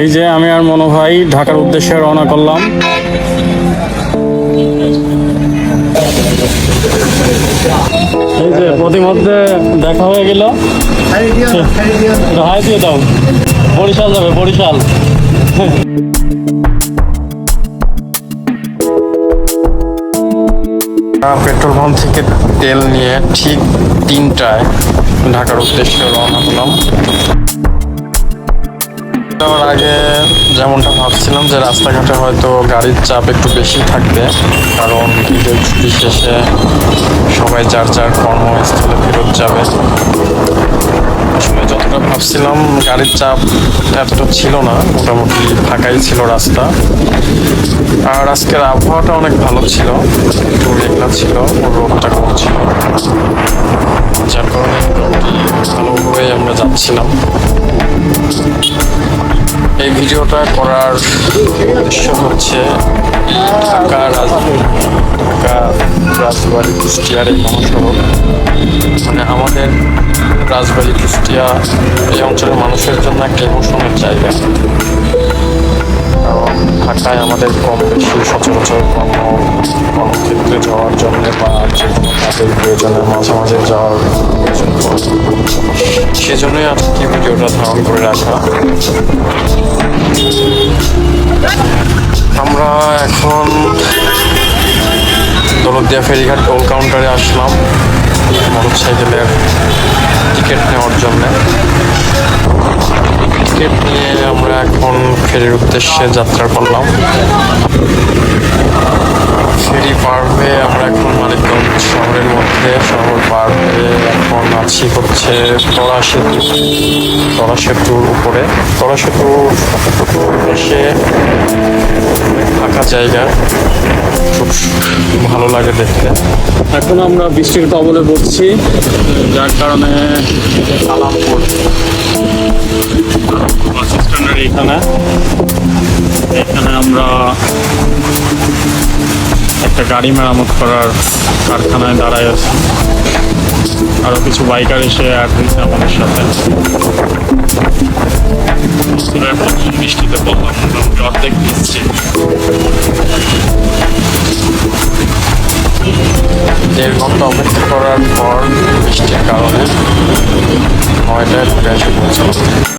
এই যে আমি আর মনো ভাই ঢাকার উদ্দেশ্যে রওনা করলাম। এই যে প্রতিমধ্যে দেখা হয়ে গেল। হাই দিয়ে দাও। বরিশাল যাবে, বরিশাল। পেট্রোল পাম্প থেকে তেল নিয়ে ঠিক 3টায় ঢাকার উদ্দেশ্যে রওনা হলাম। যাওয়ার আগে যেমনটা ভাবছিলাম যে রাস্তাঘাটে হয়তো গাড়ির চাপ একটু বেশি থাকবে, কারণ ঈদের ছুটি শেষে সবাই যার যার কর্মস্থলে ফেরত যাবে। আসলে যতটা ভাবছিলাম গাড়ির চাপ এতটা ছিল না, মোটামুটি ফাঁকাই ছিল রাস্তা। আর আজকের আবহাওয়াটা অনেক ভালো ছিল, একটু মেঘলা ছিল, রোদটা কম ছিল, যার কারণে মোটামুটি ভালোভাবে আমরা যাচ্ছিলাম। এই ভিডিওটা করার উদ্দেশ্য হচ্ছে ঢাকা রাজবাড়ী কুষ্টিয়ার এই মহাসড়ক, মানে আমাদের রাজবাড়ী কুষ্টিয়া এই অঞ্চলের মানুষের জন্য একটা ইমোশনের জায়গা। কারণ ঢাকায় আমাদের কম বেশি সচরাচর কর্মক্ষেত্রে যাওয়ার জন্য বা যে কোনো কাজের প্রয়োজনে মাঝে মাঝে যাওয়ার প্রয়োজন পড়ে, সেজন্যই আজকে ভিডিওটা ধারণ করে রাখা। আমরা এখন দৌলতদিয়া ফেরিঘাট টোল কাউন্টারে আসলাম মোটরসাইকেলের টিকিট নেওয়ার জন্য। টিকিট নিয়ে আমরা এখন ফেরির উদ্দেশ্যে যাত্রা করলাম। ফেরি পার হয়ে আমরা এখন মানিকগঞ্জ শহরের মধ্যে, শহর পার হয়ে এখন আছি হচ্ছে তরা সেতুর উপরে। তরা সেতু এসে ফাঁকা জায়গা, খুব ভালো লাগে দেখতে। এখন আমরা বৃষ্টির কবলে পড়ছি, যার কারণে আলামপুর বাস স্ট্যান্ডের এখানে আমরা একটা গাড়ি মেরামত করার কারখানায় দাঁড়ায় আছি। আরো কিছু বাইকার এসে অ্যাড হয়েছে আমাদের সাথে। বৃষ্টিতে বললাম মোটামুটি অর্ধেক দিচ্ছি। 1.5 ঘন্টা অপেক্ষা করার পর বৃষ্টির কারণে 9টায় এসে পৌঁছলাম।